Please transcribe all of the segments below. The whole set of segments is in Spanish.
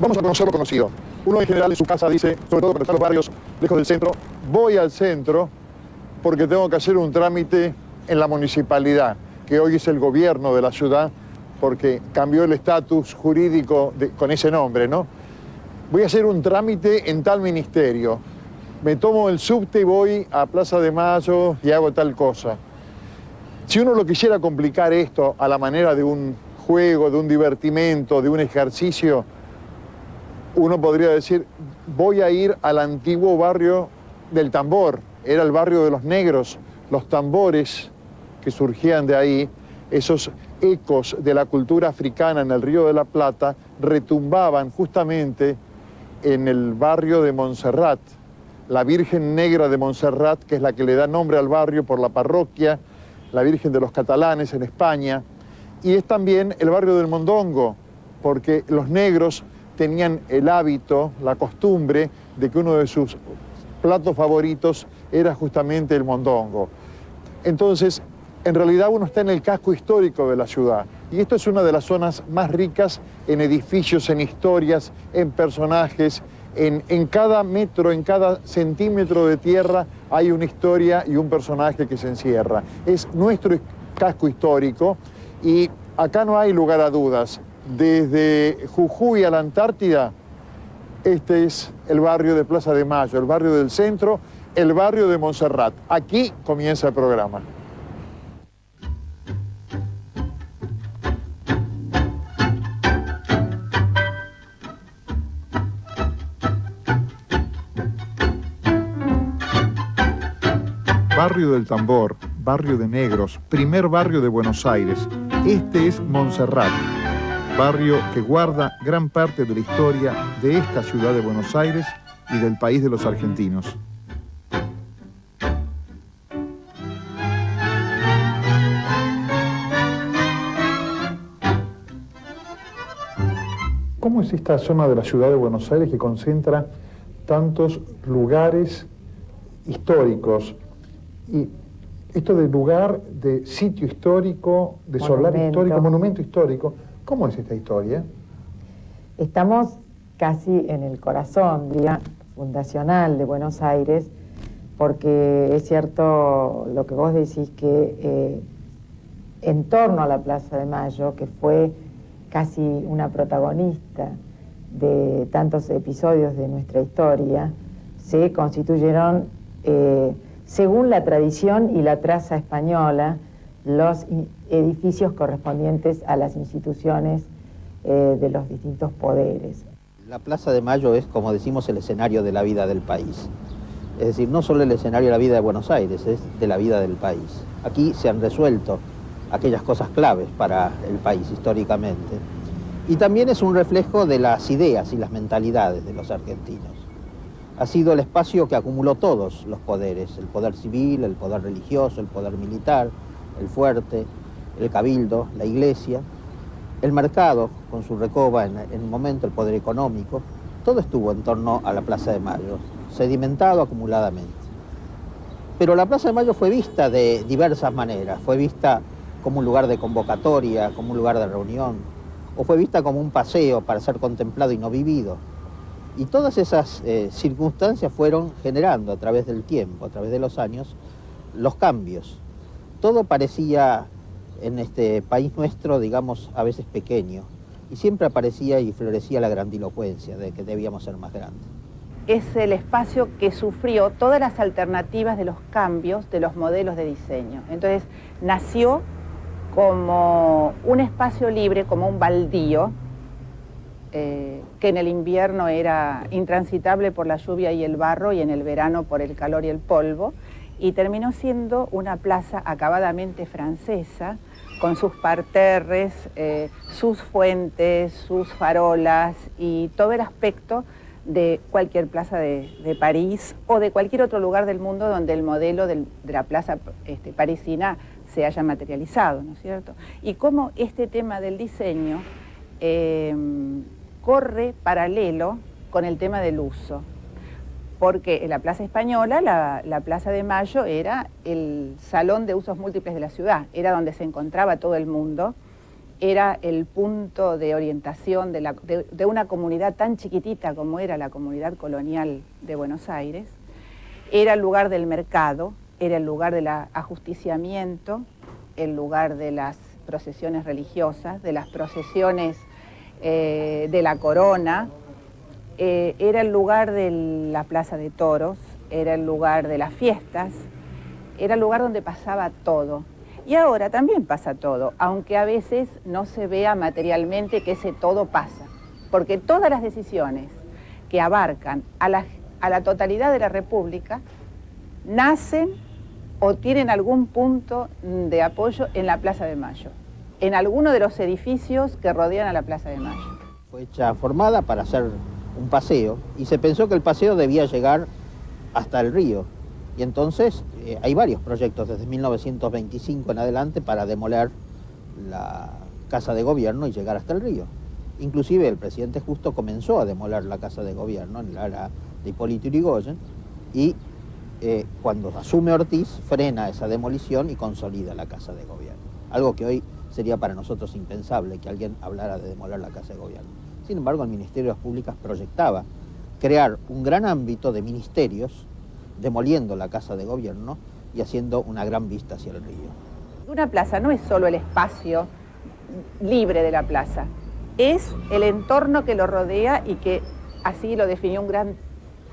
Vamos a conocer lo conocido. Uno en general en su casa dice, sobre todo cuando están los barrios lejos del centro, voy al centro porque tengo que hacer un trámite en la municipalidad, que hoy es el gobierno de la ciudad, porque cambió el estatus jurídico con ese nombre, ¿no? Voy a hacer un trámite en tal ministerio. Me tomo el subte y voy a Plaza de Mayo y hago tal cosa. Si uno lo quisiera complicar esto a la manera de un juego, de un divertimento, de un ejercicio, uno podría decir, voy a ir al antiguo barrio del tambor. Era el barrio de los negros, los tambores que surgían de ahí, esos ecos de la cultura africana en el Río de la Plata, retumbaban justamente en el barrio de Montserrat, la Virgen Negra de Montserrat, que es la que le da nombre al barrio por la parroquia, la Virgen de los Catalanes en España, y es también el barrio del Mondongo, porque los negros tenían el hábito, la costumbre de que uno de sus platos favoritos era justamente el mondongo. Entonces, en realidad uno está en el casco histórico de la ciudad, y esto es una de las zonas más ricas en edificios, en historias, en personajes. En cada metro, en cada centímetro de tierra hay una historia y un personaje que se encierra. Es nuestro casco histórico y acá no hay lugar a dudas. Desde Jujuy a la Antártida, este es el barrio de Plaza de Mayo, el barrio del centro, el barrio de Montserrat. Aquí comienza el programa. Barrio del Tambor, barrio de negros, primer barrio de Buenos Aires. Este es Montserrat, barrio que guarda gran parte de la historia de esta ciudad de Buenos Aires y del país de los argentinos. ¿Cómo es esta zona de la ciudad de Buenos Aires que concentra tantos lugares históricos? Y esto de lugar, de sitio histórico, de solar histórico, monumento histórico, ¿cómo es esta historia? Estamos casi en el corazón, diría, fundacional de Buenos Aires, porque es cierto lo que vos decís, que en torno a la Plaza de Mayo, que fue casi una protagonista de tantos episodios de nuestra historia, se constituyeron, según la tradición y la traza española, los edificios correspondientes a las instituciones de los distintos poderes. La Plaza de Mayo es, como decimos, el escenario de la vida del país. Es decir, no solo el escenario de la vida de Buenos Aires, es de la vida del país. Aquí se han resuelto aquellas cosas claves para el país históricamente. Y también es un reflejo de las ideas y las mentalidades de los argentinos. Ha sido el espacio que acumuló todos los poderes, el poder civil, el poder religioso, el poder militar, el fuerte, el cabildo, la iglesia, el mercado con su recoba en un momento, el poder económico. Todo estuvo en torno a la Plaza de Mayo, sedimentado acumuladamente. Pero la Plaza de Mayo fue vista de diversas maneras. Fue vista como un lugar de convocatoria, como un lugar de reunión, o fue vista como un paseo para ser contemplado y no vivido. Y todas esas circunstancias fueron generando a través del tiempo, a través de los años, los cambios. Todo parecía en este país nuestro, digamos, a veces pequeño, y siempre aparecía y florecía la grandilocuencia de que debíamos ser más grandes. Es el espacio que sufrió todas las alternativas de los cambios de los modelos de diseño. Entonces nació como un espacio libre, como un baldío, que en el invierno era intransitable por la lluvia y el barro, y en el verano por el calor y el polvo, y terminó siendo una plaza acabadamente francesa, con sus parterres, sus fuentes, sus farolas y todo el aspecto de cualquier plaza de París o de cualquier otro lugar del mundo donde el modelo de la plaza parisina se haya materializado, ¿no es cierto? Y cómo este tema del diseño corre paralelo con el tema del uso, porque en la Plaza Española, la Plaza de Mayo era el salón de usos múltiples de la ciudad, era donde se encontraba todo el mundo, era el punto de orientación de una comunidad tan chiquitita como era la comunidad colonial de Buenos Aires, era el lugar del mercado, era el lugar del ajusticiamiento, el lugar de las procesiones religiosas, de las procesiones de la corona, era el lugar de la plaza de toros, era el lugar de las fiestas, era el lugar donde pasaba todo. Y ahora también pasa todo, aunque a veces no se vea materialmente que ese todo pasa, porque todas las decisiones que abarcan a la totalidad de la República nacen o tienen algún punto de apoyo en la Plaza de Mayo, en alguno de los edificios que rodean a la Plaza de Mayo. Fue hecha formada para hacer un paseo y se pensó que el paseo debía llegar hasta el río. Y entonces hay varios proyectos desde 1925 en adelante para demoler la Casa de Gobierno y llegar hasta el río. Inclusive el presidente Justo comenzó a demoler la Casa de Gobierno en la era de Hipólito Yrigoyen y cuando asume Ortiz frena esa demolición y consolida la Casa de Gobierno. Algo que hoy sería para nosotros impensable que alguien hablara de demoler la Casa de Gobierno. Sin embargo, el Ministerio de Obras Públicas proyectaba crear un gran ámbito de ministerios demoliendo la Casa de Gobierno y haciendo una gran vista hacia el río. Una plaza no es solo el espacio libre de la plaza, es el entorno que lo rodea y que así lo definió un gran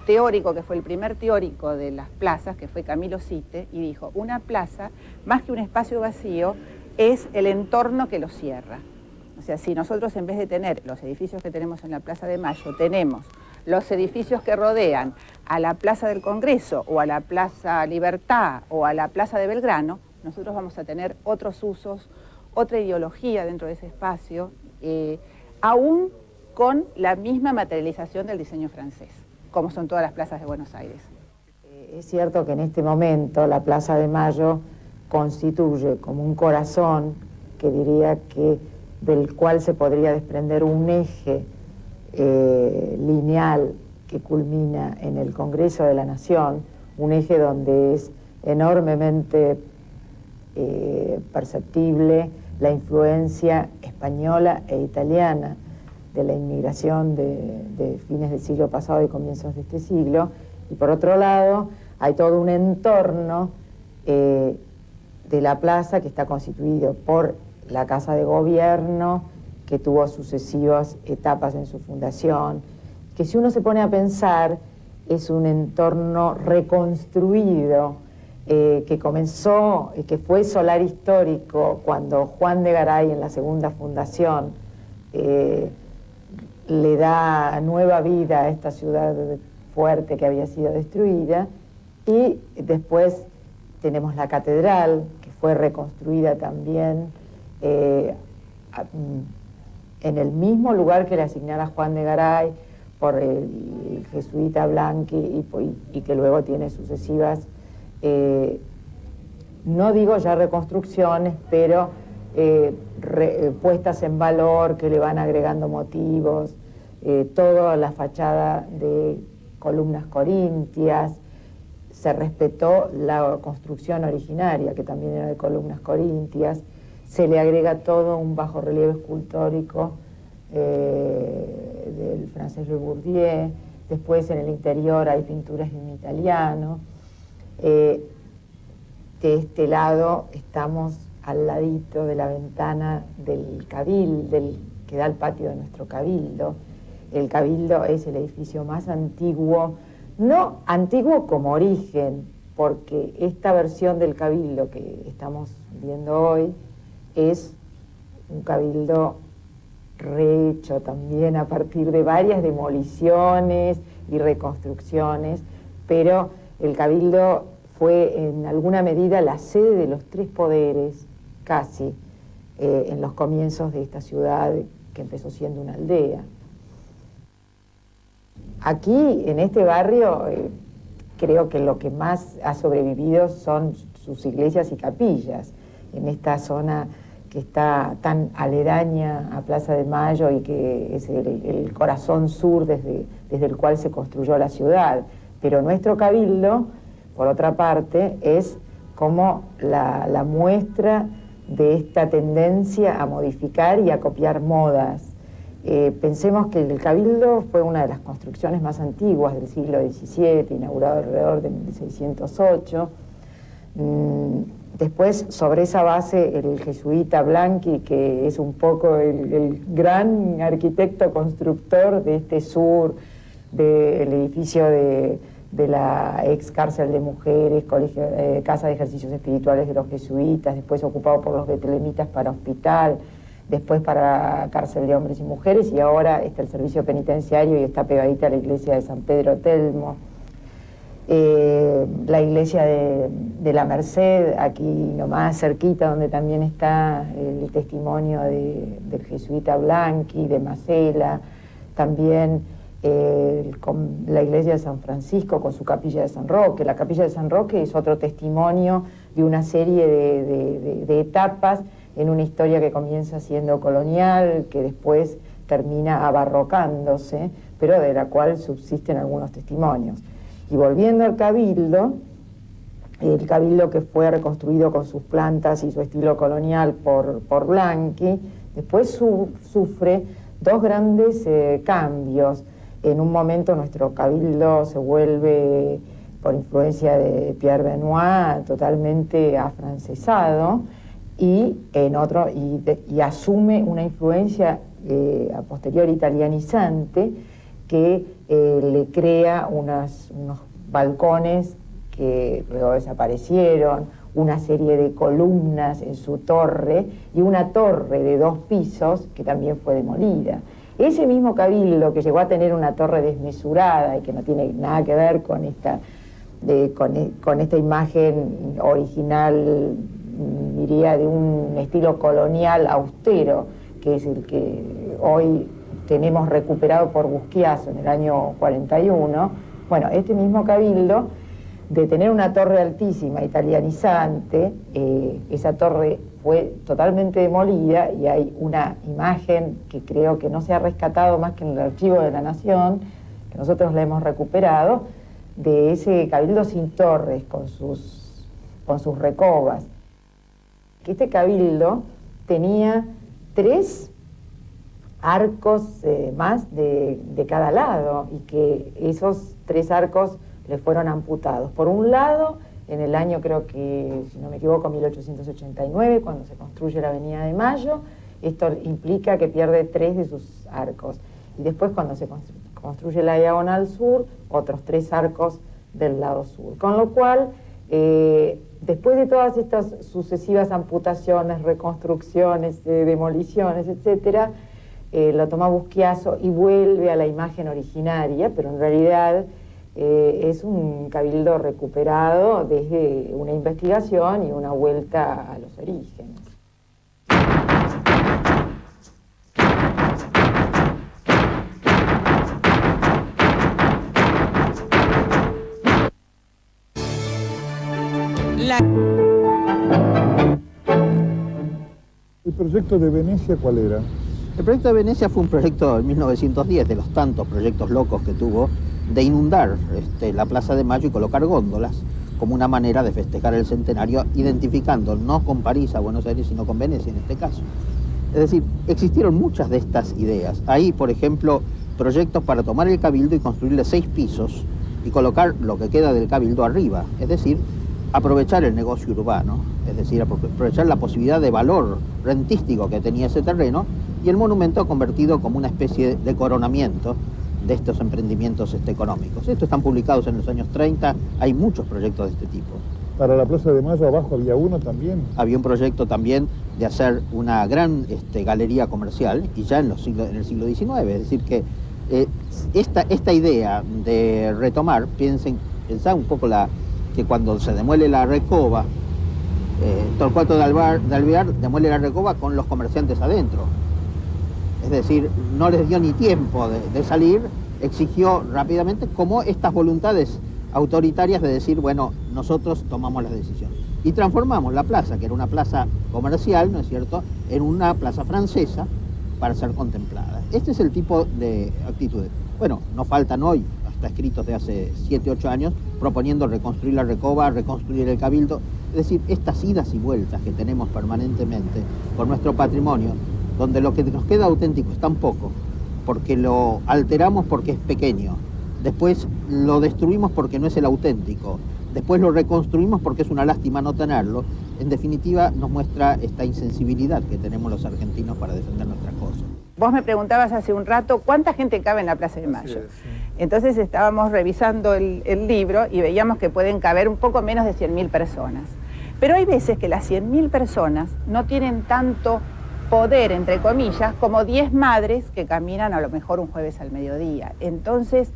teórico que fue el primer teórico de las plazas, que fue Camilo Sitte, y dijo, una plaza, más que un espacio vacío, es el entorno que lo cierra. O sea, si nosotros en vez de tener los edificios que tenemos en la Plaza de Mayo, tenemos los edificios que rodean a la Plaza del Congreso o a la Plaza Libertad o a la Plaza de Belgrano, nosotros vamos a tener otros usos, otra ideología dentro de ese espacio, aún con la misma materialización del diseño francés, como son todas las plazas de Buenos Aires. Es cierto que en este momento la Plaza de Mayo constituye como un corazón que diría que del cual se podría desprender un eje lineal que culmina en el Congreso de la Nación, un eje donde es enormemente perceptible la influencia española e italiana de la inmigración de fines del siglo pasado y comienzos de este siglo, y por otro lado hay todo un entorno de la plaza que está constituido por la Casa de Gobierno, que tuvo sucesivas etapas en su fundación, que si uno se pone a pensar es un entorno reconstruido, que comenzó, que fue solar histórico cuando Juan de Garay en la segunda fundación le da nueva vida a esta ciudad fuerte que había sido destruida, y después tenemos la catedral, que fue reconstruida también en el mismo lugar que le asignara Juan de Garay por el jesuita Blanqui y que luego tiene sucesivas, no digo ya reconstrucciones, pero puestas en valor que le van agregando motivos, toda la fachada de columnas corintias, se respetó la construcción originaria, que también era de columnas corintias, se le agrega todo un bajorrelieve escultórico del francés Le Bourdieu, después en el interior hay pinturas de un italiano. De este lado estamos al ladito de la ventana del cabildo, que da al patio de nuestro cabildo. El cabildo es el edificio más antiguo, no antiguo como origen, porque esta versión del cabildo que estamos viendo hoy es un cabildo rehecho también a partir de varias demoliciones y reconstrucciones, pero el cabildo fue en alguna medida la sede de los tres poderes, casi, en los comienzos de esta ciudad que empezó siendo una aldea. Aquí, en este barrio, creo que lo que más ha sobrevivido son sus iglesias y capillas, en esta zona que está tan aledaña a Plaza de Mayo y que es el corazón sur desde el cual se construyó la ciudad. Pero nuestro cabildo, por otra parte, es como la muestra de esta tendencia a modificar y a copiar modas. Pensemos que el Cabildo fue una de las construcciones más antiguas del siglo XVII, inaugurado alrededor de 1608. Después, sobre esa base, el jesuita Blanqui, que es un poco el gran arquitecto constructor de este sur, del edificio de la ex cárcel de mujeres, colegio, casa de ejercicios espirituales de los jesuitas, después ocupado por los betlemitas para hospital, después para cárcel de hombres y mujeres, y ahora está el servicio penitenciario y está pegadita a la iglesia de San Pedro Telmo. La iglesia de la Merced, aquí nomás cerquita, donde también está el testimonio del jesuita Blanqui, de Macela, también la iglesia de San Francisco con su capilla de San Roque. La capilla de San Roque es otro testimonio de una serie de etapas en una historia que comienza siendo colonial, que después termina abarrocándose, pero de la cual subsisten algunos testimonios. Y volviendo al Cabildo, el Cabildo que fue reconstruido con sus plantas y su estilo colonial por Blanqui, después sufre dos grandes cambios. En un momento nuestro Cabildo se vuelve, por influencia de Pierre Benoit, totalmente afrancesado, y en otro y asume una influencia a posteriori italianizante que le crea unos balcones que luego desaparecieron, una serie de columnas en su torre y una torre de 2 pisos que también fue demolida. Ese mismo Cabildo que llegó a tener una torre desmesurada y que no tiene nada que ver con esta imagen original, diría, de un estilo colonial austero, que es el que hoy tenemos recuperado por Busquiazo en el año 41, bueno, este mismo Cabildo, de tener una torre altísima, italianizante, esa torre fue totalmente demolida y hay una imagen que creo que no se ha rescatado más que en el Archivo de la Nación, que nosotros la hemos recuperado, de ese Cabildo sin torres, con sus recobas. Que este Cabildo tenía 3 arcos más de cada lado y que esos 3 arcos le fueron amputados. Por un lado, en el año, creo que, si no me equivoco, 1889, cuando se construye la Avenida de Mayo, esto implica que pierde 3 de sus arcos. Y después, cuando se construye la Diagonal Sur, otros 3 arcos del lado sur. Con lo cual, después de todas estas sucesivas amputaciones, reconstrucciones, demoliciones, etcétera, lo toma Busquiazo y vuelve a la imagen originaria, pero en realidad es un Cabildo recuperado desde una investigación y una vuelta a los orígenes. ¿El proyecto de Venecia cuál era? El proyecto de Venecia fue un proyecto en 1910, de los tantos proyectos locos que tuvo, de inundar la Plaza de Mayo y colocar góndolas como una manera de festejar el centenario, identificando no con París, a Buenos Aires, sino con Venecia en este caso. Es decir, existieron muchas de estas ideas. Hay, por ejemplo, proyectos para tomar el Cabildo y construirle 6 pisos y colocar lo que queda del Cabildo arriba, es decir, aprovechar el negocio urbano, es decir, aprovechar la posibilidad de valor rentístico que tenía ese terreno, y el monumento convertido como una especie de coronamiento de estos emprendimientos económicos. Estos están publicados en los años 30, hay muchos proyectos de este tipo. ¿Para la Plaza de Mayo abajo había uno también? Había un proyecto también de hacer una gran galería comercial, y ya en el siglo XIX, es decir que esta idea de retomar, pensá un poco que cuando se demuele la Recoba, Torcuato de Alvear demuele la Recoba con los comerciantes adentro. Es decir, no les dio ni tiempo de salir, exigió rápidamente como estas voluntades autoritarias de decir, bueno, nosotros tomamos las decisiones. Y transformamos la plaza, que era una plaza comercial, ¿no es cierto?, en una plaza francesa para ser contemplada. Este es el tipo de actitudes. Bueno, no faltan hoy, hasta escritos de hace 7, 8 años, proponiendo reconstruir la Recoba, reconstruir el Cabildo. Es decir, estas idas y vueltas que tenemos permanentemente por nuestro patrimonio, donde lo que nos queda auténtico es tan poco, porque lo alteramos porque es pequeño, después lo destruimos porque no es el auténtico, después lo reconstruimos porque es una lástima no tenerlo, en definitiva nos muestra esta insensibilidad que tenemos los argentinos para defender nuestras cosas. Vos me preguntabas hace un rato cuánta gente cabe en la Plaza de Mayo. Entonces estábamos revisando el libro y veíamos que pueden caber un poco menos de 100.000 personas. Pero hay veces que las 100.000 personas no tienen tanto poder, entre comillas, como 10 madres que caminan a lo mejor un jueves al mediodía. Entonces,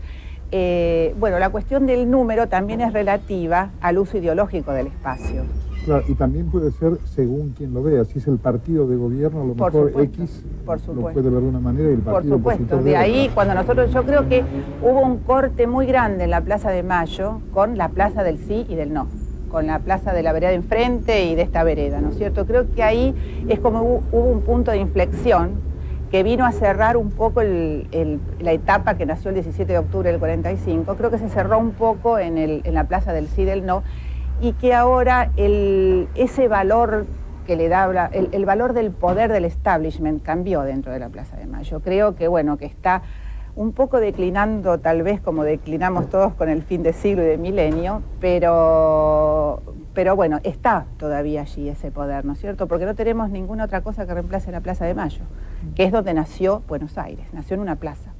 bueno, la cuestión del número también es relativa al uso ideológico del espacio. Claro, y también puede ser según quien lo vea. Si es el partido de gobierno, a lo mejor X lo puede ver de una manera y el partido opositor de ahí, cuando nosotros, yo creo que hubo un corte muy grande en la Plaza de Mayo con la plaza del sí y del no, con la plaza de la vereda de enfrente y de esta vereda, ¿no es cierto? Creo que ahí es como hubo un punto de inflexión que vino a cerrar un poco la etapa que nació el 17 de octubre del 45. Creo que se cerró un poco en la plaza del sí y del no, y que ahora ese valor que le da, el valor del poder del establishment cambió dentro de la Plaza de Mayo. Creo que, bueno, que está un poco declinando, tal vez como declinamos todos con el fin de siglo y de milenio, pero bueno, está todavía allí ese poder, ¿no es cierto? Porque no tenemos ninguna otra cosa que reemplace la Plaza de Mayo, que es donde nació Buenos Aires, nació en una plaza.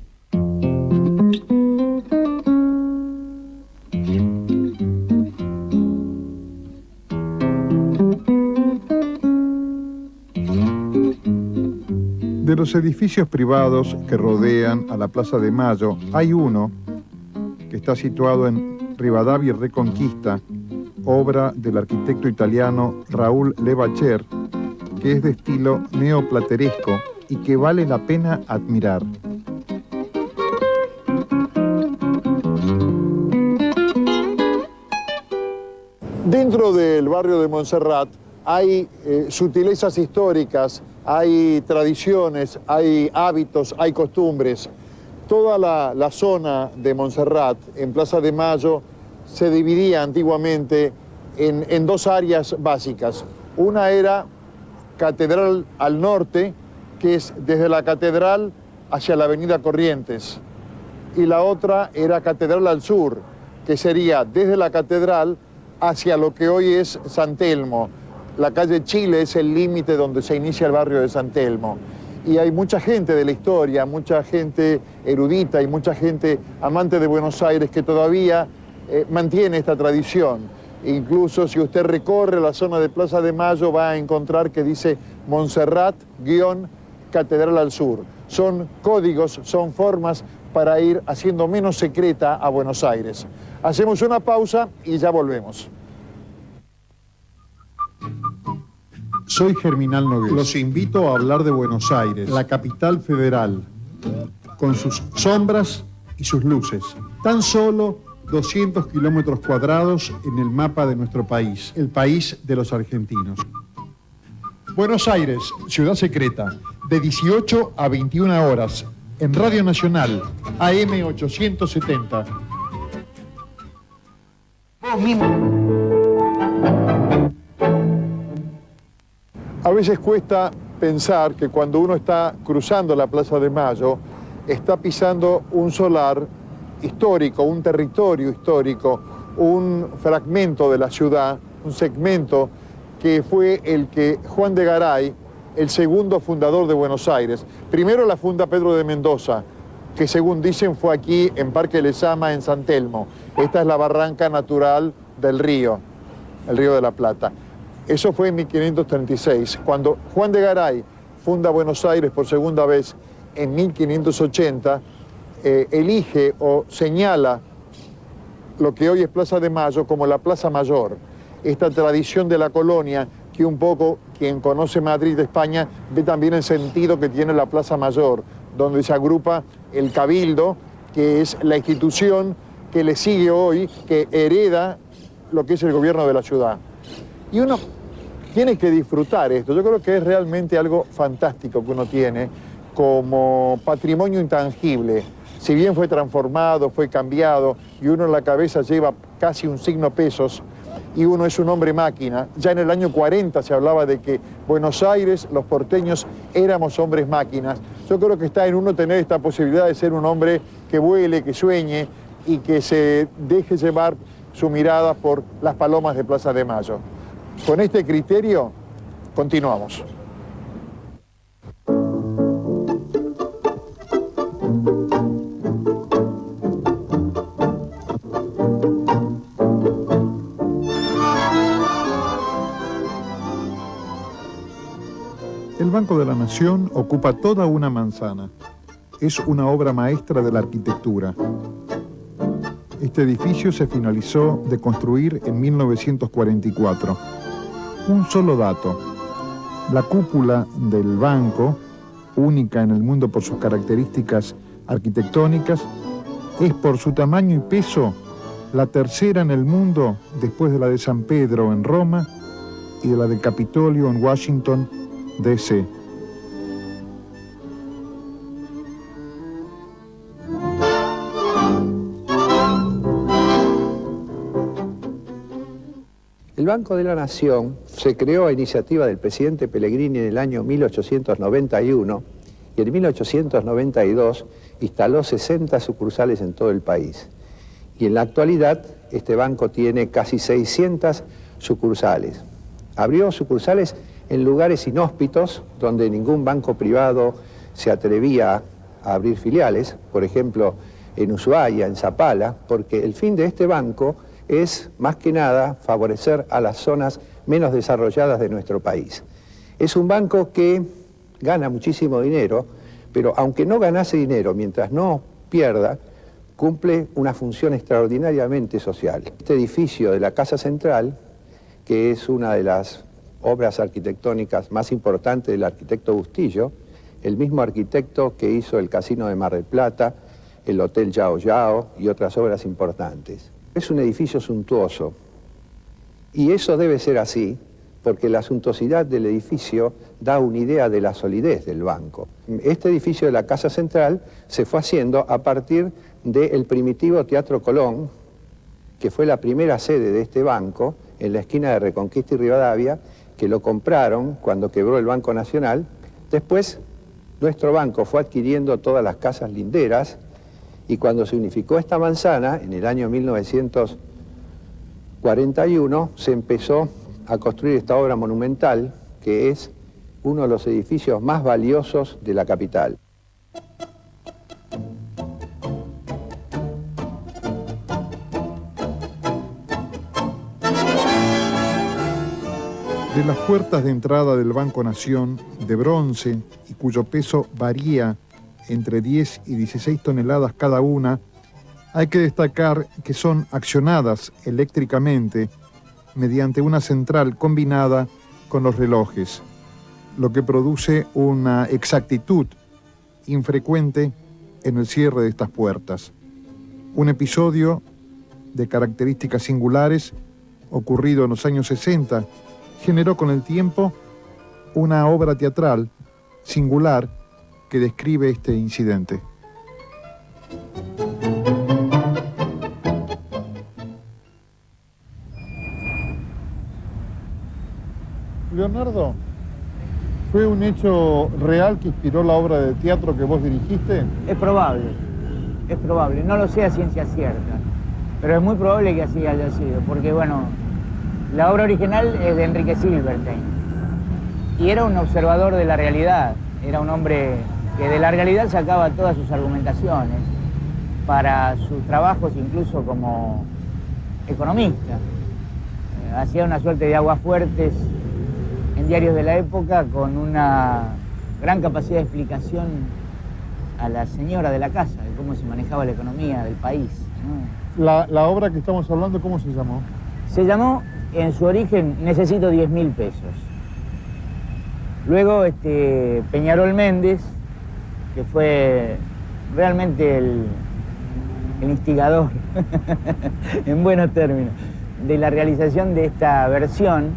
De los edificios privados que rodean a la Plaza de Mayo, hay uno que está situado en Rivadavia y Reconquista, obra del arquitecto italiano Raúl Levacher, que es de estilo neoplateresco y que vale la pena admirar. Dentro del barrio de Montserrat hay sutilezas históricas, hay tradiciones, hay hábitos, hay costumbres. Toda la zona de Montserrat, en Plaza de Mayo, se dividía antiguamente en dos áreas básicas. Una era Catedral al norte, que es desde la Catedral hacia la Avenida Corrientes. Y la otra era Catedral al sur, que sería desde la Catedral hacia lo que hoy es San Telmo. La calle Chile es el límite donde se inicia el barrio de San Telmo. Y hay mucha gente de la historia, mucha gente erudita y mucha gente amante de Buenos Aires que todavía mantiene esta tradición. Incluso si usted recorre la zona de Plaza de Mayo va a encontrar que dice Montserrat-Catedral al sur. Son códigos, son formas para ir haciendo menos secreta a Buenos Aires. Hacemos una pausa y ya volvemos. Soy Germinal Nogués. Los invito a hablar de Buenos Aires, la capital federal, con sus sombras y sus luces. Tan solo 200 kilómetros cuadrados en el mapa de nuestro país, el país de los argentinos. Buenos Aires, ciudad secreta, de 18 a 21 horas, en Radio Nacional, AM 870. Vos mismo. A veces cuesta pensar que cuando uno está cruzando la Plaza de Mayo, está pisando un solar histórico, un territorio histórico, un fragmento de la ciudad, un segmento que fue el que Juan de Garay, el segundo fundador de Buenos Aires, primero la funda Pedro de Mendoza, que según dicen fue aquí en Parque Lezama, en San Telmo. Esta es la barranca natural del río, el Río de la Plata. Eso fue en 1536. Cuando Juan de Garay funda Buenos Aires por segunda vez en 1580, elige o señala lo que hoy es Plaza de Mayo como la Plaza Mayor. Esta tradición de la colonia que un poco quien conoce Madrid de España ve también el sentido que tiene la Plaza Mayor, donde se agrupa el Cabildo, que es la institución que le sigue hoy, que hereda lo que es el gobierno de la ciudad. Y uno tiene que disfrutar esto. Yo creo que es realmente algo fantástico que uno tiene como patrimonio intangible. Si bien fue transformado, fue cambiado y uno en la cabeza lleva casi un signo pesos, y uno es un hombre máquina. Ya en el año 40 se hablaba de que Buenos Aires, los porteños, éramos hombres máquinas. Yo creo que está en uno tener esta posibilidad de ser un hombre que vuele, que sueñe y que se deje llevar su mirada por las palomas de Plaza de Mayo. Con este criterio, continuamos. El Banco de la Nación ocupa toda una manzana. Es una obra maestra de la arquitectura. Este edificio se finalizó de construir en 1944. Un solo dato. La cúpula del banco, única en el mundo por sus características arquitectónicas, es por su tamaño y peso la tercera en el mundo después de la de San Pedro en Roma y de la del Capitolio en Washington, D.C. El Banco de la Nación se creó a iniciativa del presidente Pellegrini en el año 1891 y en 1892 instaló 60 sucursales en todo el país. Y en la actualidad este banco tiene casi 600 sucursales. Abrió sucursales en lugares inhóspitos donde ningún banco privado se atrevía a abrir filiales, por ejemplo en Ushuaia, en Zapala, porque el fin de este banco es más que nada favorecer a las zonas menos desarrolladas de nuestro país. Es un banco que gana muchísimo dinero, pero aunque no ganase dinero, mientras no pierda, cumple una función extraordinariamente social. Este edificio de la Casa Central, que es una de las obras arquitectónicas más importantes del arquitecto Bustillo, el mismo arquitecto que hizo el Casino de Mar del Plata, el Hotel Yao Yao y otras obras importantes. Es un edificio suntuoso y eso debe ser así porque la suntuosidad del edificio da una idea de la solidez del banco. Este edificio de la Casa Central se fue haciendo a partir del primitivo Teatro Colón, que fue la primera sede de este banco en la esquina de Reconquista y Rivadavia, que lo compraron cuando quebró el Banco Nacional. Después, nuestro banco fue adquiriendo todas las casas linderas y cuando se unificó esta manzana, en el año 1941, se empezó a construir esta obra monumental, que es uno de los edificios más valiosos de la capital. De las puertas de entrada del Banco Nación, de bronce y cuyo peso varía entre 10 y 16 toneladas cada una, hay que destacar que son accionadas eléctricamente mediante una central combinada con los relojes, lo que produce una exactitud infrecuente en el cierre de estas puertas. Un episodio de características singulares ocurrido en los años 60 generó con el tiempo una obra teatral singular que describe este incidente. Leonardo, ¿fue un hecho real que inspiró la obra de teatro que vos dirigiste? Es probable, no lo sé a ciencia cierta, pero es muy probable que así haya sido, porque bueno, la obra original es de Enrique Silverstein y era un observador de la realidad, era un hombre que de la realidad sacaba todas sus argumentaciones para sus trabajos incluso como economista. Hacía una suerte de aguafuertes en diarios de la época con una gran capacidad de explicación a la señora de la casa, de cómo se manejaba la economía del país, ¿no? La obra que estamos hablando, ¿cómo se llamó? Se llamó, en su origen, Necesito 10.000 pesos. Luego Peñarol Méndez, que fue realmente el instigador, en buenos términos, de la realización de esta versión,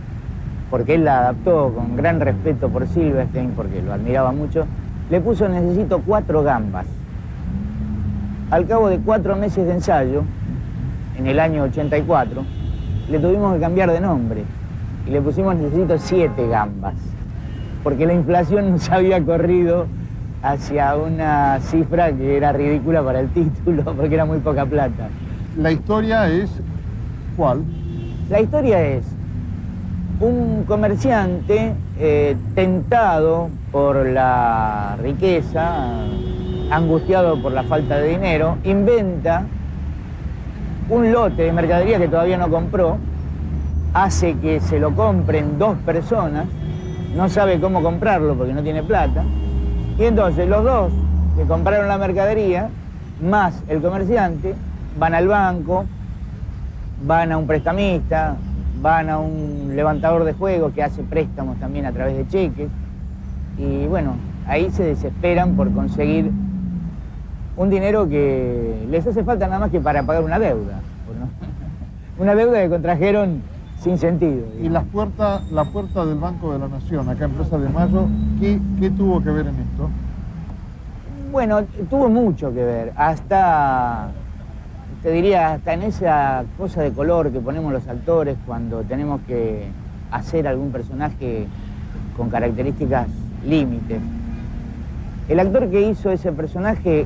porque él la adaptó con gran respeto por Silverstein, porque lo admiraba mucho, le puso Necesito 4 gambas. Al cabo de 4 meses de ensayo, en el año 84, le tuvimos que cambiar de nombre y le pusimos Necesito 7 gambas, porque la inflación nos había corrido hacia una cifra que era ridícula para el título, porque era muy poca plata. La historia es, ¿cuál? La historia es un comerciante tentado por la riqueza, angustiado por la falta de dinero, inventa un lote de mercadería que todavía no compró, hace que se lo compren 2 personas, no sabe cómo comprarlo porque no tiene plata, y entonces los 2 que compraron la mercadería, más el comerciante, van al banco, van a un prestamista, van a un levantador de juegos que hace préstamos también a través de cheques, y bueno, ahí se desesperan por conseguir un dinero que les hace falta nada más que para pagar una deuda, ¿no? Una deuda que contrajeron sin sentido. Y la puerta del Banco de la Nación, acá en Plaza de Mayo, ¿qué tuvo que ver en esto? Bueno, tuvo mucho que ver, hasta, te diría, hasta en esa cosa de color que ponemos los actores cuando tenemos que hacer algún personaje con características límites. El actor que hizo ese personaje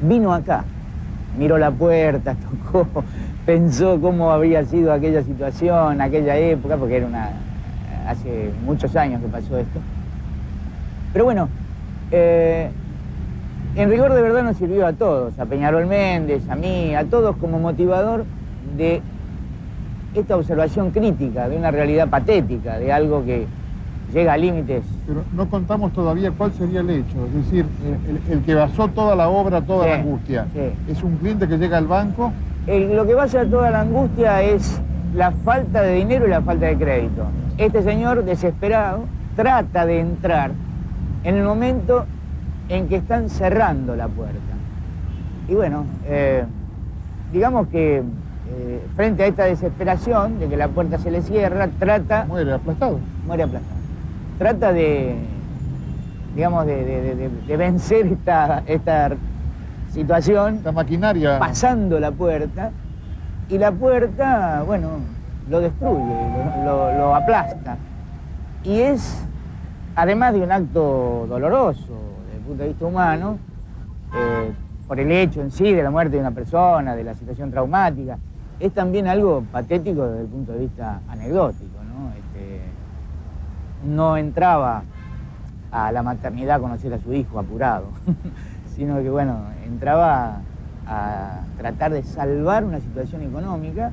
vino acá, miró la puerta, tocó, pensó cómo habría sido aquella situación, aquella época, porque era hace muchos años que pasó esto. Pero bueno, en rigor de verdad nos sirvió a todos, a Peñarol Méndez, a mí, a todos como motivador de esta observación crítica, de una realidad patética, de algo que llega a límites. Pero no contamos todavía cuál sería el hecho, es decir, el que basó toda la obra, toda la angustia. Sí. ¿Es un cliente que llega al banco? Lo que basa toda la angustia es la falta de dinero y la falta de crédito. Este señor, desesperado, trata de entrar en el momento en que están cerrando la puerta. Y bueno, digamos que frente a esta desesperación de que la puerta se le cierra, trata... Muere aplastado. Muere aplastado. Trata de, digamos, de vencer esta situación. La maquinaria. Pasando la puerta, y la puerta, bueno, lo destruye, lo aplasta. Y es, además de un acto doloroso desde el punto de vista humano, por el hecho en sí de la muerte de una persona, de la situación traumática, es también algo patético desde el punto de vista anecdótico, ¿no? No entraba a la maternidad a conocer a su hijo apurado, sino que, bueno, entraba a tratar de salvar una situación económica,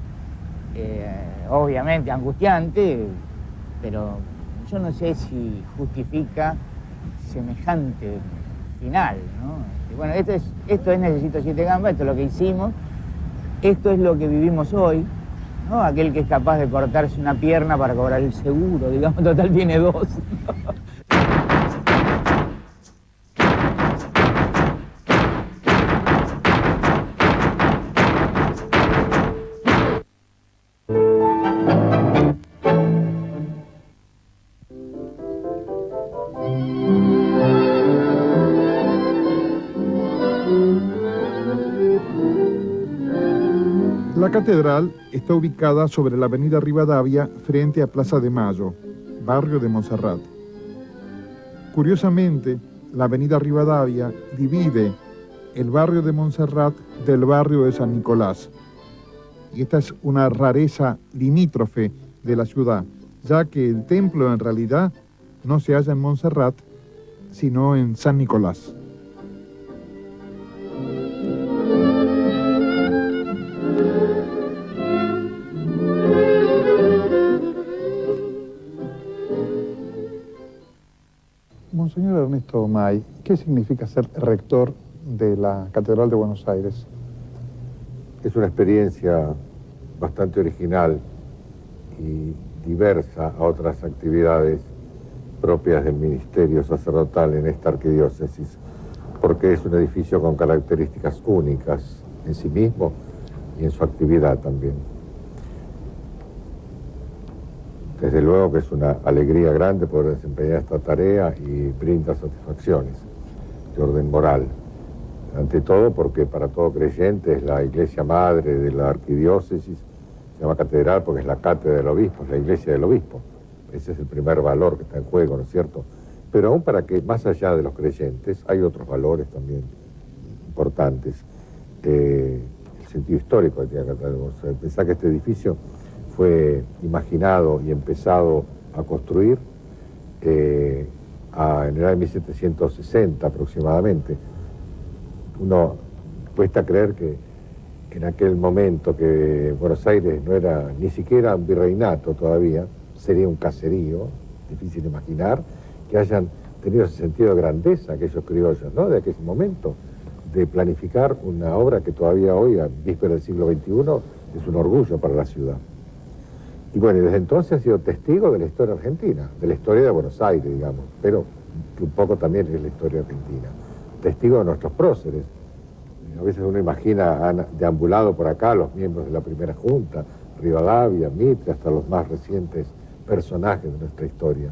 obviamente angustiante, pero yo no sé si justifica semejante final, ¿no? Bueno, esto es Necesito 7 gambas, esto es lo que hicimos, esto es lo que vivimos hoy, ¿no? Aquel que es capaz de cortarse una pierna para cobrar el seguro, digamos, total tiene 2. La catedral está ubicada sobre la avenida Rivadavia frente a Plaza de Mayo, barrio de Montserrat. Curiosamente, la avenida Rivadavia divide el barrio de Montserrat del barrio de San Nicolás. Y esta es una rareza limítrofe de la ciudad, ya que el templo en realidad no se halla en Montserrat, sino en San Nicolás. Monseñor Ernesto May, ¿qué significa ser rector de la Catedral de Buenos Aires? Es una experiencia bastante original y diversa a otras actividades propias del ministerio sacerdotal en esta arquidiócesis, porque es un edificio con características únicas en sí mismo y en su actividad también. Desde luego que es una alegría grande poder desempeñar esta tarea y brinda satisfacciones de orden moral. Ante todo porque para todo creyente es la iglesia madre de la arquidiócesis, Se llama catedral porque es la cátedra del obispo, es la iglesia del obispo. Ese es el primer valor que está en juego, ¿no es cierto? Pero aún para que, más allá de los creyentes, hay otros valores también importantes. El sentido histórico de Catedral. Pensar que este edificio fue imaginado y empezado a construir en el año 1760 aproximadamente. Uno cuesta creer que en aquel momento que Buenos Aires no era ni siquiera un virreinato todavía, sería un caserío, difícil de imaginar, que hayan tenido ese sentido de grandeza aquellos criollos, ¿no? De aquel momento, de planificar una obra que todavía hoy, a víspera del siglo XXI, es un orgullo para la ciudad. Y bueno, desde entonces ha sido testigo de la historia argentina, de la historia de Buenos Aires, digamos, pero que un poco también es la historia argentina. Testigo de nuestros próceres. A veces uno imagina, han deambulado por acá los miembros de la primera junta, Rivadavia, Mitre, hasta los más recientes personajes de nuestra historia.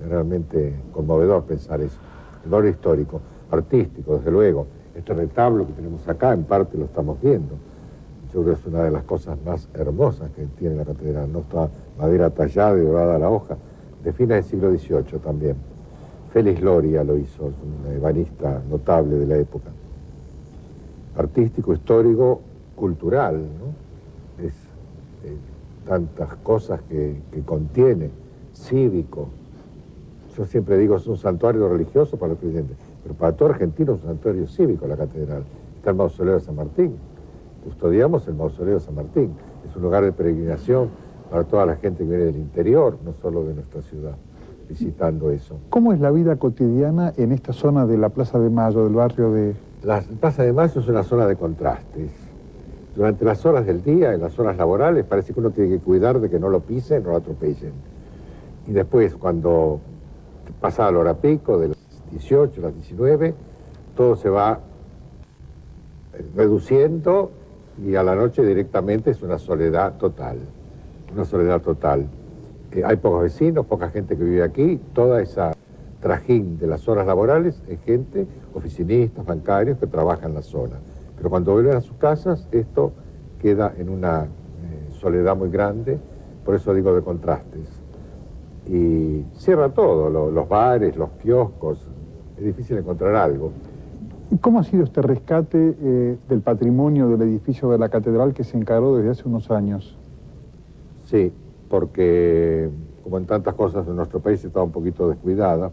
Es realmente conmovedor pensar eso. El valor histórico, artístico, desde luego. Este retablo que tenemos acá, en parte lo estamos viendo. Yo creo que es una de las cosas más hermosas que tiene la catedral, ¿no? Esta madera tallada y dorada a la hoja, de fines del siglo XVIII también. Félix Loria lo hizo, un ebanista notable de la época. Artístico, histórico, cultural, ¿no? Es tantas cosas que contiene, cívico. Yo siempre digo, es un santuario religioso para los creyentes, pero para todo argentino es un santuario cívico la catedral. Está el mausoleo de San Martín, custodiamos el mausoleo de San Martín. Es un lugar de peregrinación para toda la gente que viene del interior, no solo de nuestra ciudad, visitando eso. ¿Cómo es la vida cotidiana en esta zona de la Plaza de Mayo, del barrio de...? La Plaza de Mayo es una zona de contrastes. Durante las horas del día, en las horas laborales, parece que uno tiene que cuidar de que no lo pisen, no lo atropellen. Y después, cuando pasa la hora pico, de las 18, las 19, todo se va reduciendo y a la noche directamente es una soledad total. Una soledad total. Hay pocos vecinos, poca gente que vive aquí, toda esa trajín de las horas laborales es gente, oficinistas, bancarios que trabajan en la zona. Pero cuando vuelven a sus casas, esto queda en una soledad muy grande, por eso digo de contrastes. Y cierra todo, los bares, los kioscos, es difícil encontrar algo. ¿Cómo ha sido este rescate del patrimonio del edificio de la catedral que se encargó desde hace unos años? Sí, porque como en tantas cosas en nuestro país está un poquito descuidada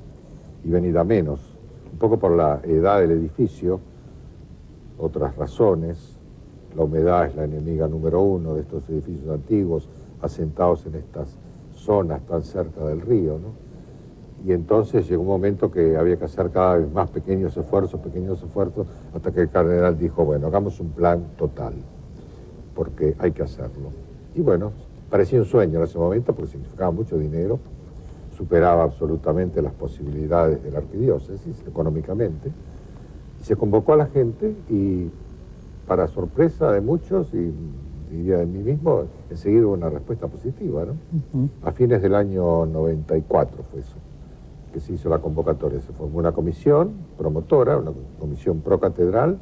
y venida menos, un poco por la edad del edificio, otras razones. La humedad es la enemiga número uno de estos edificios antiguos asentados en estas zonas tan cerca del río, ¿no? Y entonces llegó un momento que había que hacer cada vez más pequeños esfuerzos, hasta que el cardenal dijo, bueno, hagamos un plan total, porque hay que hacerlo. Y bueno, parecía un sueño en ese momento, porque significaba mucho dinero, superaba absolutamente las posibilidades de la arquidiócesis económicamente, y se convocó a la gente y, para sorpresa de muchos, y diría de mí mismo, enseguida hubo una respuesta positiva, ¿no? A fines del año 94 fue eso, que se hizo la convocatoria. Se formó una comisión promotora, una comisión pro catedral,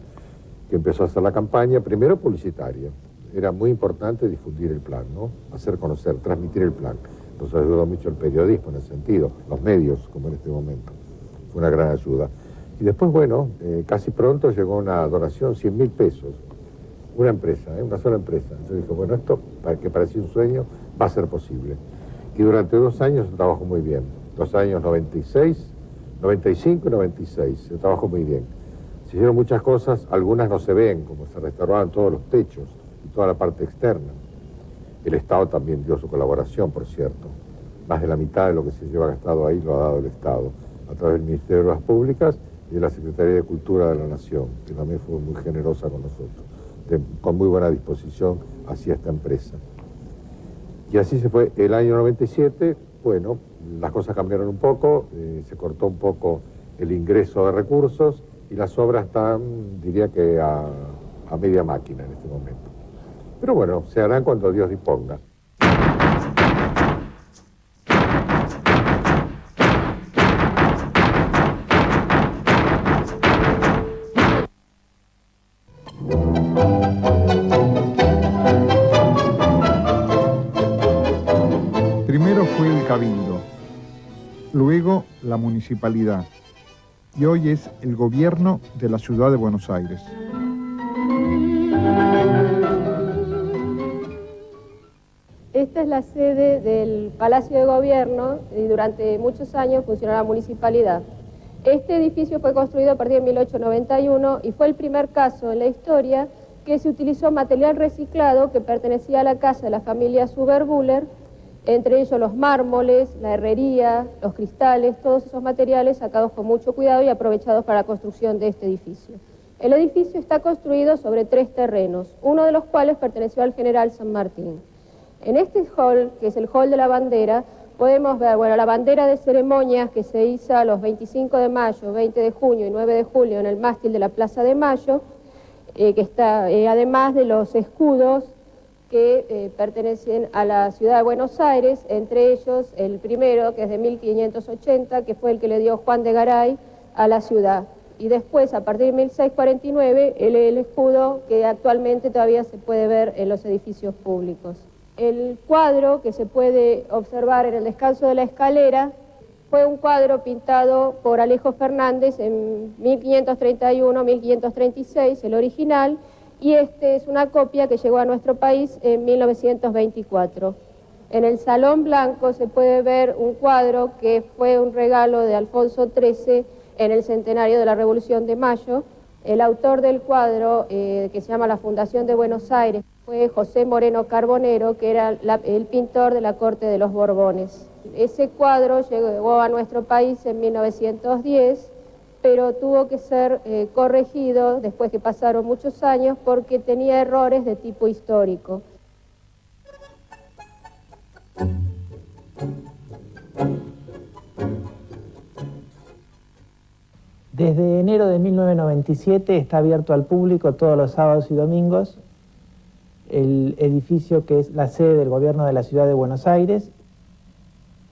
que empezó a hacer la campaña, primero publicitaria. Era muy importante difundir el plan, ¿no? Hacer conocer, transmitir el plan. Nos ayudó mucho el periodismo en ese sentido, los medios, como en este momento. Fue una gran ayuda. Y después, bueno, casi pronto llegó una donación, 100.000 pesos. Una empresa, una sola empresa. Entonces dijo, bueno, esto, que parecía un sueño, va a ser posible. Y durante 2 años se trabajó muy bien. Los años 96, 95 y 96, se trabajó muy bien. Se hicieron muchas cosas, algunas no se ven, como se restauraban todos los techos y toda la parte externa. El Estado también dio su colaboración, por cierto. Más de la mitad de lo que se lleva gastado ahí lo ha dado el Estado, a través del Ministerio de Obras Públicas y de la Secretaría de Cultura de la Nación, que también fue muy generosa con nosotros, con muy buena disposición hacia esta empresa. Y así se fue. El año 97, bueno, las cosas cambiaron un poco, se cortó un poco el ingreso de recursos y las obras están, diría que a media máquina en este momento. Pero bueno, se harán cuando Dios disponga. la municipalidad y hoy es el gobierno de la ciudad de Buenos Aires. Esta es la sede del Palacio de Gobierno y durante muchos años funcionó la municipalidad. Este edificio fue construido a partir de 1891 y fue el primer caso en la historia que se utilizó material reciclado que pertenecía a la casa de la familia Zuber-Buller, entre ellos los mármoles, la herrería, los cristales, todos esos materiales sacados con mucho cuidado y aprovechados para la construcción de este edificio. El edificio está construido sobre 3 terrenos, uno de los cuales perteneció al general San Martín. En este hall, que es el hall de la bandera, podemos ver, la bandera de ceremonias que se hizo los 25 de mayo, 20 de junio y 9 de julio en el mástil de la Plaza de Mayo, que está, además de los escudos que pertenecen a la ciudad de Buenos Aires, entre ellos el primero, que es de 1580, que fue el que le dio Juan de Garay a la ciudad. Y después, a partir de 1649, el escudo que actualmente todavía se puede ver en los edificios públicos. El cuadro que se puede observar en el descanso de la escalera fue un cuadro pintado por Alejo Fernández en 1531-1536, el original, y este es una copia que llegó a nuestro país en 1924. En el Salón Blanco se puede ver un cuadro que fue un regalo de Alfonso XIII en el centenario de la Revolución de Mayo. El autor del cuadro, que se llama La Fundación de Buenos Aires, fue José Moreno Carbonero, que era el pintor de la corte de los Borbones. Ese cuadro llegó a nuestro país en 1910, pero tuvo que ser corregido después que pasaron muchos años porque tenía errores de tipo histórico. Desde enero de 1997 está abierto al público todos los sábados y domingos el edificio que es la sede del gobierno de la ciudad de Buenos Aires,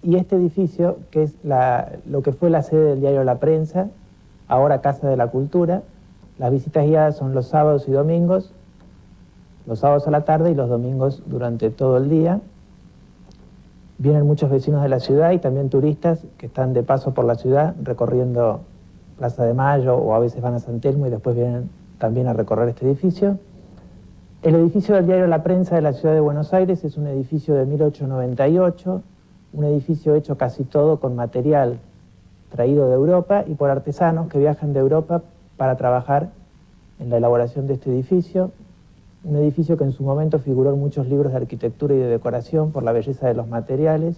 y este edificio, que es lo que fue la sede del diario La Prensa, ahora Casa de la Cultura. Las visitas guiadas son los sábados y domingos, los sábados a la tarde y los domingos durante todo el día. Vienen muchos vecinos de la ciudad y también turistas que están de paso por la ciudad recorriendo Plaza de Mayo, o a veces van a San Telmo y después vienen también a recorrer este edificio. El edificio del diario La Prensa de la ciudad de Buenos Aires es un edificio de 1898, un edificio hecho casi todo con material traído de Europa y por artesanos que viajan de Europa para trabajar en la elaboración de este edificio. Un edificio que en su momento figuró en muchos libros de arquitectura y de decoración por la belleza de los materiales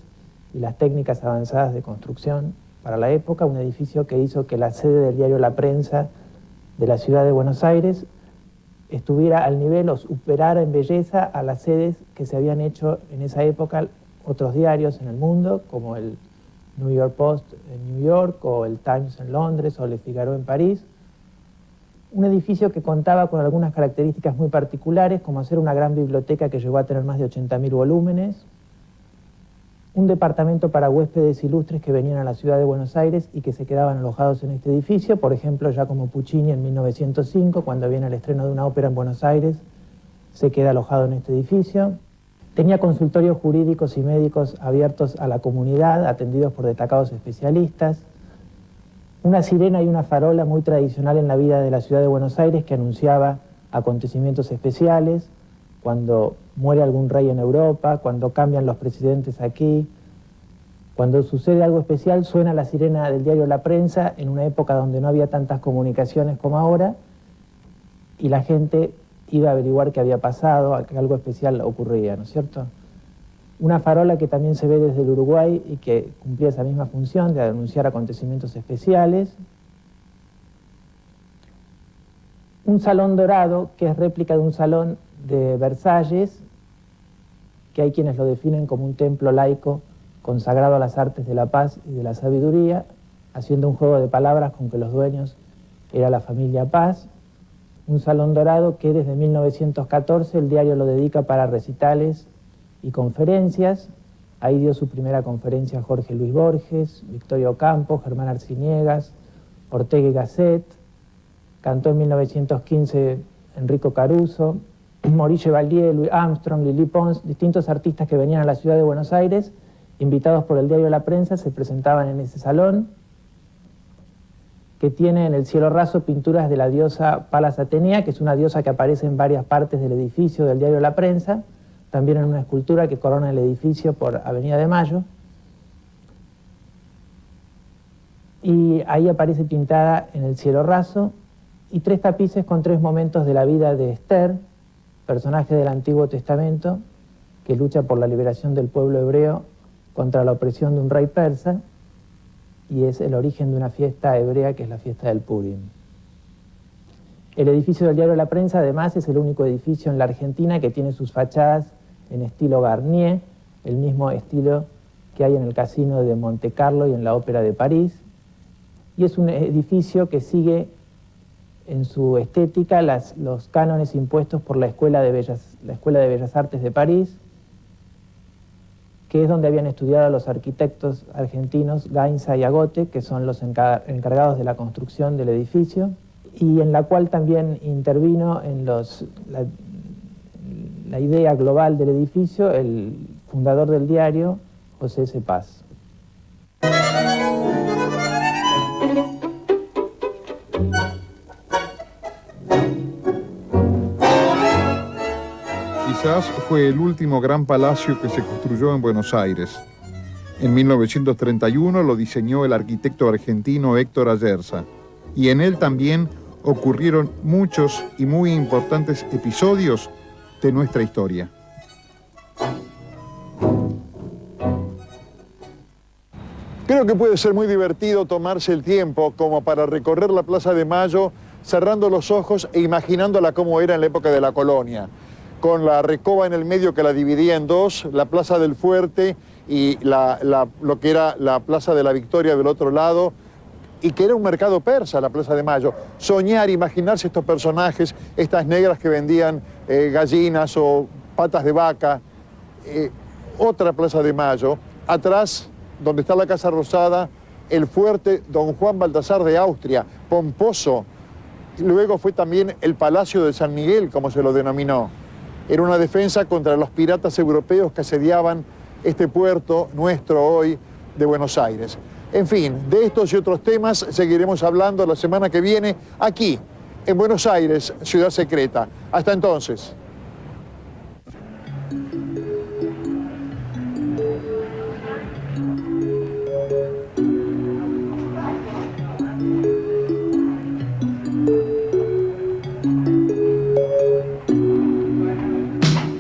y las técnicas avanzadas de construcción para la época. Un edificio que hizo que la sede del diario La Prensa de la ciudad de Buenos Aires estuviera al nivel o superara en belleza a las sedes que se habían hecho en esa época otros diarios en el mundo, como el New York Post en New York, o el Times en Londres, o Le Figaro en París. Un edificio que contaba con algunas características muy particulares, como ser una gran biblioteca que llegó a tener más de 80.000 volúmenes, un departamento para huéspedes ilustres que venían a la ciudad de Buenos Aires y que se quedaban alojados en este edificio, por ejemplo, ya como Puccini en 1905, cuando viene el estreno de una ópera en Buenos Aires, se queda alojado en este edificio. Tenía consultorios jurídicos y médicos abiertos a la comunidad, atendidos por destacados especialistas. Una sirena y una farola muy tradicional en la vida de la ciudad de Buenos Aires que anunciaba acontecimientos especiales, cuando muere algún rey en Europa, cuando cambian los presidentes aquí. Cuando sucede algo especial suena la sirena del diario La Prensa en una época donde no había tantas comunicaciones como ahora y la gente iba a averiguar qué había pasado, que algo especial ocurría, ¿no es cierto? Una farola que también se ve desde el Uruguay y que cumplía esa misma función de anunciar acontecimientos especiales. Un salón dorado que es réplica de un salón de Versalles, que hay quienes lo definen como un templo laico consagrado a las artes de la paz y de la sabiduría, haciendo un juego de palabras con que los dueños era la familia Paz. Un salón dorado que desde 1914 el diario lo dedica para recitales y conferencias. Ahí dio su primera conferencia Jorge Luis Borges, Victorio Ocampo, Germán Arciniegas, Ortega y Gasset. Cantó en 1915 Enrico Caruso, Maurice Chevalier, Louis Armstrong, Lili Pons, distintos artistas que venían a la ciudad de Buenos Aires, invitados por el diario La Prensa, se presentaban en ese salón. que tiene en el cielo raso pinturas de la diosa Palas Atenea, que es una diosa que aparece en varias partes del edificio del diario La Prensa, también en una escultura que corona el edificio por Avenida de Mayo. Y ahí aparece pintada en el cielo raso, y 3 tapices con 3 momentos de la vida de Esther, personaje del Antiguo Testamento, que lucha por la liberación del pueblo hebreo contra la opresión de un rey persa, y es el origen de una fiesta hebrea que es la fiesta del Purim. El edificio del diario La Prensa, además, es el único edificio en la Argentina que tiene sus fachadas en estilo Garnier, el mismo estilo que hay en el Casino de Monte Carlo y en la Ópera de París, y es un edificio que sigue en su estética los cánones impuestos por la Escuela de Bellas Artes de París, que es donde habían estudiado los arquitectos argentinos Gainza y Agote, que son los encargados de la construcción del edificio, y en la cual también intervino en la idea global del edificio el fundador del diario, José S. Paz. Quizás fue el último gran palacio que se construyó en Buenos Aires. En 1931 lo diseñó el arquitecto argentino Héctor Ayerza, y en él también ocurrieron muchos y muy importantes episodios de nuestra historia. Creo que puede ser muy divertido tomarse el tiempo como para recorrer la Plaza de Mayo cerrando los ojos e imaginándola como era en la época de la colonia, con la recoba en el medio que la dividía en dos, la Plaza del Fuerte y lo que era la Plaza de la Victoria del otro lado, y que era un mercado persa, la Plaza de Mayo. Soñar, imaginarse estos personajes, estas negras que vendían gallinas o patas de vaca. Otra Plaza de Mayo, atrás, donde está la Casa Rosada, el fuerte Don Juan Baltasar de Austria, pomposo. Luego fue también el Palacio de San Miguel, como se lo denominó. Era una defensa contra los piratas europeos que asediaban este puerto nuestro hoy de Buenos Aires. En fin, de estos y otros temas seguiremos hablando la semana que viene aquí, en Buenos Aires, Ciudad Secreta. Hasta entonces.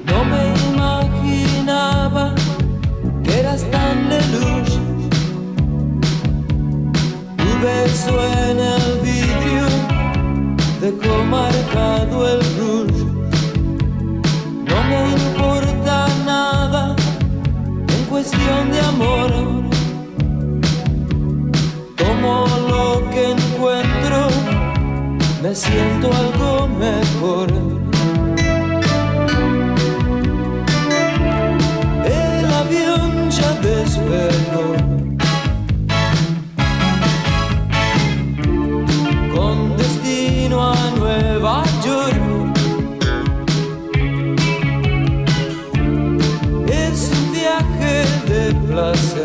No me imaginaba que eras tan de luz. Tu beso en el vidrio dejó marcado el rouge. No me importa nada en cuestión de amor. Tomo lo que encuentro, me siento algo mejor. El avión ya despegó, con destino a Nueva York. Es un viaje de placer.